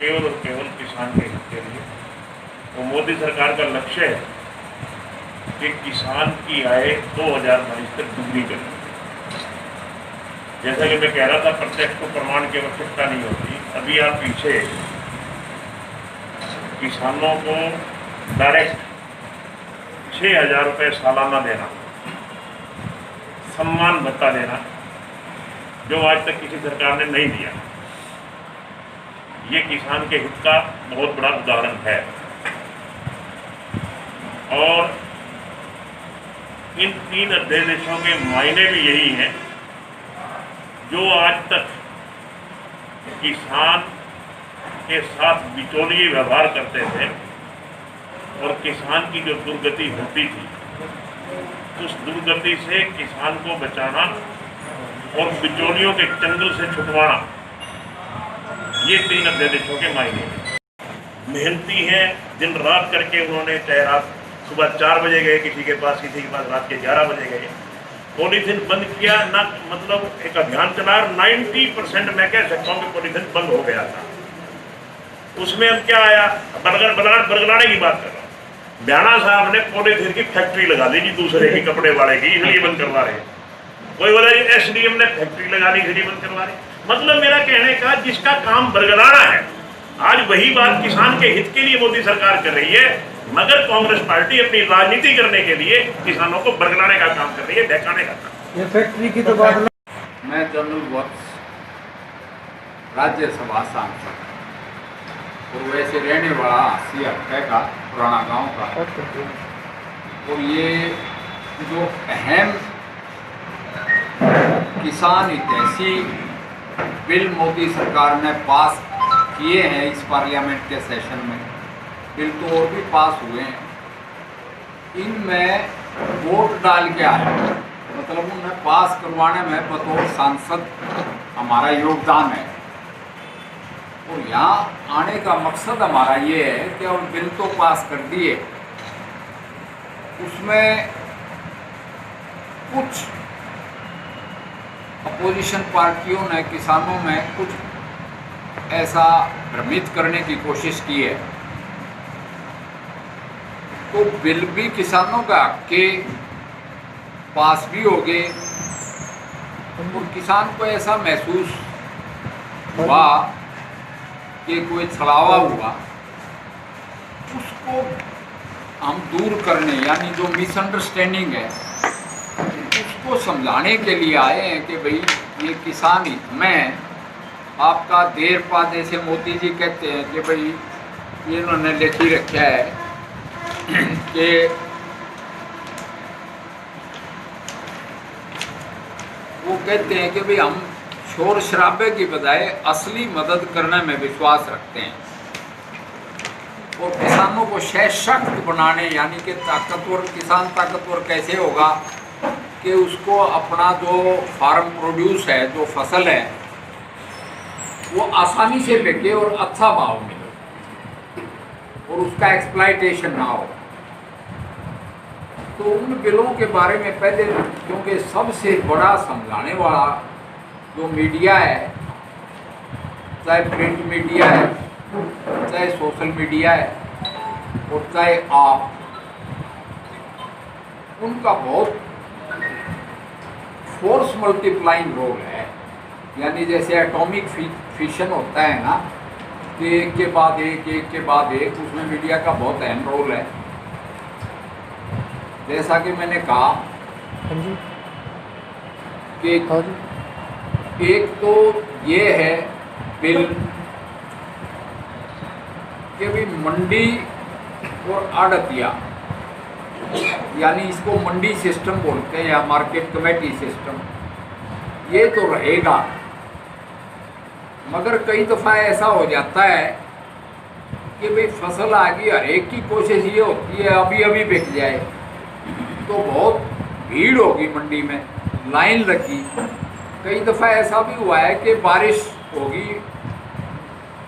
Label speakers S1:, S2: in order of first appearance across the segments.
S1: केवल और केवल किसान के हित के लिए। तो मोदी सरकार का लक्ष्य है कि किसान की आय 2022 तक दुगनी करनी। जैसा कि मैं कह रहा था, प्रत्यक्ष को प्रमाण की आवश्यकता नहीं होती। अभी आप पीछे किसानों को डायरेक्ट 6,000 रुपये सालाना देना, सम्मान भत्ता देना, जो आज तक किसी सरकार ने नहीं दिया, ये किसान के हित का बहुत बड़ा उदाहरण है। और इन 3 अध्यादेशों के मायने भी यही हैं, जो आज तक किसान के साथ बिचौलिए व्यवहार करते थे और किसान की जो दुर्गति होती थी, उस दुर्गति से किसान को बचाना और बिचौलियों के चंगुल से छुटवाना, ये 3 अध्यादेशों के मायने हैं। मेहनती हैं, दिन रात करके उन्होंने, चाहे रात सुबह 4 बजे गए किसी के पास, किसी के पास रात के 11 बजे गए, पॉलीथिन बंद किया ना, मतलब एक अभियान चला। 90% मैं कह सकता हूँ कि पॉलीथिन बंद हो गया था। उसमें अब क्या आया, बरगलाने की बात कर रहा हूँ। ब्याणा साहब ने पॉलीथिन की फैक्ट्री लगा दी जी, दूसरे की, कपड़े वाले की, इसलिए बंद करवा रहे। कोई बोला जी SDM ने फैक्ट्री लगा दी इसलिए बंद करवा रहे। मतलब मेरा कहने का, जिसका काम बरगलाना है, आज वही बात किसान के हित के लिए मोदी सरकार कर रही है, मगर कांग्रेस पार्टी अपनी राजनीति करने के लिए किसानों को बरगलाने का काम कर रही है, बहकाने का काम।
S2: ये फैक्ट्री की तो बात।
S3: मैं जनरल वत्स, राज्यसभा सांसद और वैसे रहने वाला हंसी हफ्ते का पुराना गांव का। और ये जो अहम किसान हितैषी बिल मोदी सरकार ने पास किए हैं इस पार्लियामेंट के सेशन में, बिल तो और भी पास हुए हैं, इनमें वोट डाल के आए, मतलब उन्हें पास करवाने में बतौर सांसद हमारा योगदान है। और यहाँ आने का मकसद हमारा ये है कि हम बिल तो पास कर दिए, उसमें कुछ अपोजिशन पार्टियों ने किसानों में कुछ ऐसा भ्रमित करने की कोशिश की है। तो बिल भी किसानों का हक के पास भी हो गए और किसान को ऐसा महसूस हुआ कि कोई छलावा हुआ, उसको हम दूर करने, यानी जो मिसअंडरस्टैंडिंग है उसको समझाने के लिए आए हैं कि भाई ये किसान हित में आपका देर पा, जैसे मोदी जी कहते हैं कि भाई ये इन्होंने लिख ही रखा है कि वो कहते हैं कि भाई हम शोर शराबे की बजाय असली मदद करने में विश्वास रखते हैं और किसानों को सशक्त बनाने, यानी कि ताकतवर, किसान ताकतवर कैसे होगा कि उसको अपना जो फार्म प्रोड्यूस है, जो फसल है, वो आसानी से बिके और अच्छा भाव मिले और उसका एक्सप्लॉयटेशन ना हो। तो उन बिलों के बारे में पहले, क्योंकि सबसे बड़ा समझाने वाला जो मीडिया है, चाहे प्रिंट मीडिया है, चाहे सोशल मीडिया है और चाहे आप, उनका बहुत फोर्स मल्टीप्लाइंग रोल है। यानी जैसे एटॉमिक फिशन होता है ना, कि एक के बाद एक, एक के बाद एक, उसमें मीडिया का बहुत अहम रोल है। जैसा कि मैंने कहा कि एक तो ये है बिल कि भी मंडी और आड़तिया, यानी इसको मंडी सिस्टम बोलते हैं या मार्केट कमेटी सिस्टम, ये तो रहेगा। मगर कई दफ़ा ऐसा हो जाता है कि भाई फसल आ गई, हर एक की कोशिश ये होती है अभी अभी बिक जाए, तो बहुत भीड़ होगी मंडी में, लाइन लगी। कई दफ़ा ऐसा भी हुआ है कि बारिश होगी,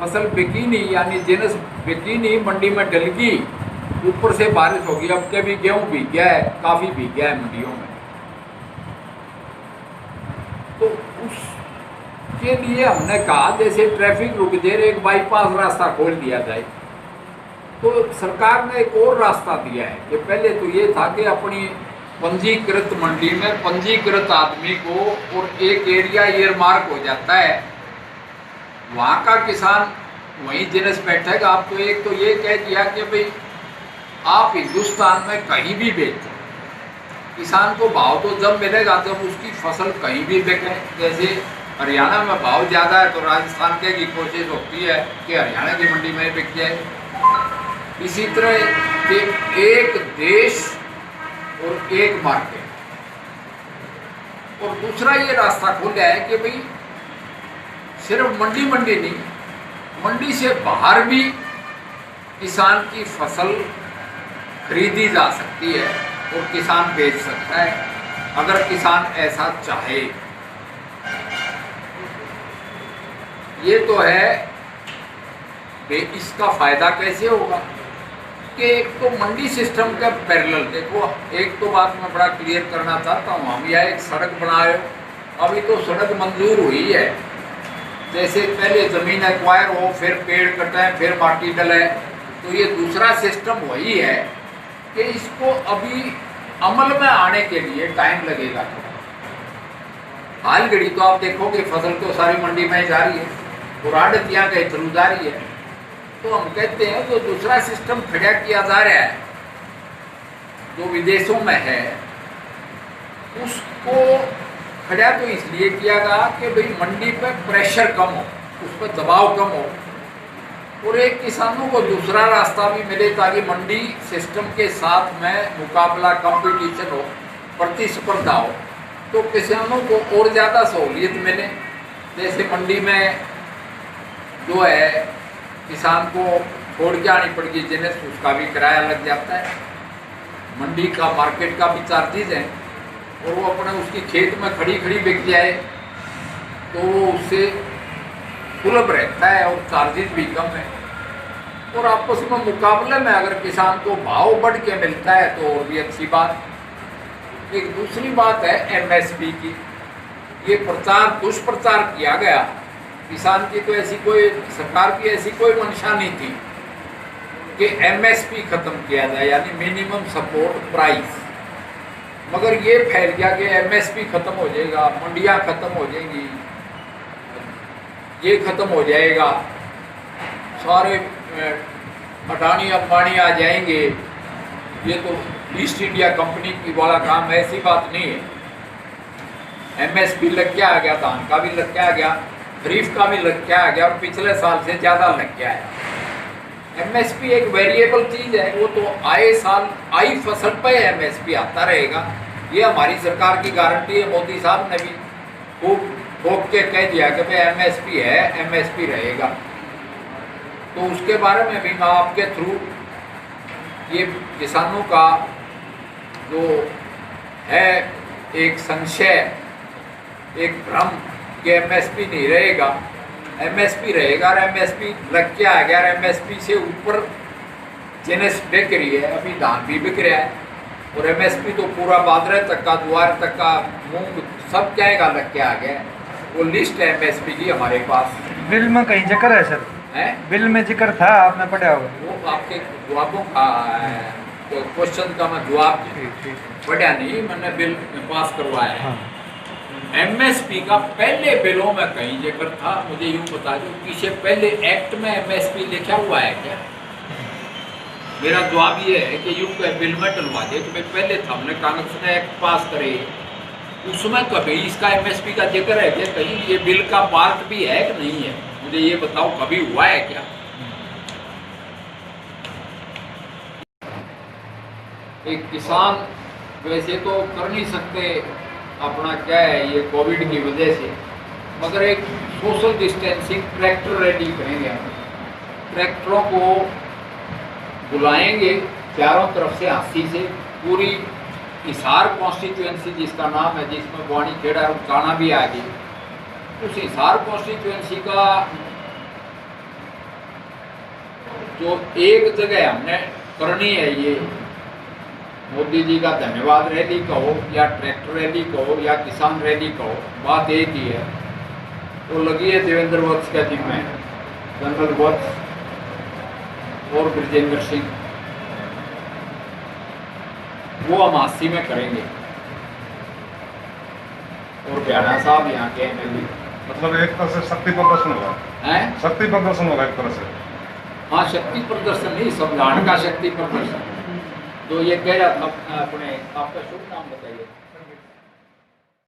S3: फसल बिकी नहीं, यानी जिनस बिकी नहीं, मंडी में डल गई, ऊपर से बारिश होगी, अब के भी गेहूँ भीग गया है, काफ़ी भीग गया है मंडियों में। तो उस उसके लिए हमने कहा जैसे ट्रैफिक रुक जाए, एक बाईपास रास्ता खोल दिया जाए। तो सरकार ने एक और रास्ता दिया है कि पहले तो ये था कि अपनी पंजीकृत मंडी में पंजीकृत आदमी को और एक एरिया ईयरमार्क हो जाता है, वहाँ का किसान वहीं जिनस बैठेगा। आप तो एक तो ये कह दिया कि भाई आप हिंदुस्तान में कहीं भी बेचो, किसान को भाव तो जब मिलेगा जब उसकी फसल कहीं भी बिके। जैसे हरियाणा में भाव ज़्यादा है तो राजस्थान के की कोशिश होती है कि हरियाणा की मंडी में बिक जाए। इसी तरह कि एक देश और एक मार्केट। और दूसरा ये रास्ता खोला है कि भाई सिर्फ मंडी नहीं, मंडी से बाहर भी किसान की फसल खरीदी जा सकती है और किसान बेच सकता है, अगर किसान ऐसा चाहे। ये तो है कि इसका फायदा कैसे होगा कि एक तो मंडी सिस्टम का पैरेलल देखो। एक तो बात मैं बड़ा क्लियर करना चाहता हूँ, हम यहाँ एक सड़क बना रहे हो, अभी तो सड़क मंजूर हुई है। जैसे पहले ज़मीन एक्वायर हो, फिर पेड़ कटाएं, फिर माटी डले, तो ये दूसरा सिस्टम वही है कि इसको अभी अमल में आने के लिए टाइम लगेगा। हाल घड़ी तो आप देखोगे फसल तो सारी मंडी में जा रही है और आड़तियाँ के थ्रू जा रही है। तो हम कहते हैं जो दूसरा सिस्टम खड़ा किया जा रहा है जो विदेशों में है, उसको खड़ा तो इसलिए किया गया कि भाई मंडी पे प्रेशर कम हो, उस पर दबाव कम हो और एक किसानों को दूसरा रास्ता भी मिले ताकि मंडी सिस्टम के साथ में मुकाबला, कंपटीशन हो, प्रतिस्पर्धा हो, तो किसानों को और ज़्यादा सहूलियत मिले। जैसे मंडी में जो है किसान को छोड़ के आनी पड़ेगी जिन्हें, उसका भी किराया लग जाता है, मंडी का मार्केट का भी चार्जेज है, और वो अपने उसकी खेत में खड़ी बिक जाए तो उससे सुलभ रहता है और चार्जेस भी कम है। और आपस में मुकाबले में अगर किसान को भाव बढ़ के मिलता है तो और भी अच्छी बात। एक दूसरी बात है एमएसपी की। ये प्रचार दुष्प्रचार किया गया, किसान की तो ऐसी कोई, सरकार की ऐसी कोई मंशा नहीं थी कि एमएसपी खत्म किया जाए, यानी मिनिमम सपोर्ट प्राइस। मगर ये फैल गया कि एमएसपी खत्म हो जाएगा, मंडियाँ खत्म हो जाएंगी, ये खत्म हो जाएगा, सारे अडानी अंबानी आ जाएंगे। ये तो ईस्ट इंडिया कंपनी की वाला काम, ऐसी बात नहीं है। एमएसपी लग के आ गया, धान का भी लग के आ गया, खरीफ का भी लग के आ गया और पिछले साल से ज़्यादा लग के आया। एमएसपी एक वेरिएबल चीज़ है, वो तो आए साल आई फसल पे एमएसपी आता रहेगा। ये हमारी सरकार की गारंटी है। मोदी साहब ने भी खूब ठोक के कह दिया कि भाई एमएसपी है, एमएसपी रहेगा। तो उसके बारे में भी मैं आपके थ्रू ये किसानों का जो है एक संशय, एक भ्रम कि एमएसपी नहीं रहेगा, एमएसपी रहेगा। और एमएसपी लग के आ गया, एमएसपी से ऊपर जिन्स बिक रही है, अभी धान भी बिक रहा है और एमएसपी तो पूरा बादरे तक का, द्वार तक का, मूंग सब जाएगा लग के आ गया। वो लिस्ट है एमएसपी की हमारे पास।
S2: बिल में कहीं जिक्र है सर?
S3: है
S2: बिल में जिक्र था, आपने पढ़ा होगा।
S3: वो आपके जवाबों का क्वेश्चन का मैं जवाब पढ़ा नहीं, मैंने बिल पास करवाया है। एमएसपी का पहले बिलों में कहीं जिक्र था, मुझे यूँ बता दो पीछे पहले एक्ट में एमएसपी लिखा हुआ है क्या? मेरा जवाब ये है कि यूँ बिल में डलवा दे कि भाई पहले था, हमने कांग्रेस ने एक्ट पास करे, उसमें कभी इसका एमएसपी का जिक्र है क्या? कहीं ये बिल का पार्ट भी है कि नहीं है? मुझे ये बताओ, कभी हुआ है क्या? एक किसान वैसे तो कर नहीं सकते अपना, क्या है ये कोविड की वजह से, मगर एक सोशल डिस्टेंसिंग ट्रैक्टर रैली करेंगे हम। ट्रैक्टरों को बुलाएंगे चारों तरफ से, हाथी से, पूरी हिसार कॉन्स्टिट्यूएंसी जिसका नाम है, जिसमें बवानी खेड़ा और काना भी आ गई, उस हिसार कॉन्स्टिट्यूएंसी का जो एक जगह हमने करनी है, ये मोदी जी का धन्यवाद रैली कहो या ट्रैक्टर रैली कहो या किसान रैली कहो, बात एक ही है। वो लगी है देवेंद्र वत्स का जिम्मे, जनरल वत्स और ब्रजेंद्र सिंह, वो अमासी में करेंगे। और ब्याना साहब यहाँ के एमएलए।
S4: मतलब एक तरह से शक्ति प्रदर्शन होगा,
S3: हैं?
S4: शक्ति प्रदर्शन होगा एक तरह से।
S3: हाँ, शक्ति प्रदर्शन नहीं, संविधान का शक्ति प्रदर्शन। तो ये कह रहा था अपने, आपका शुभ नाम बताइए।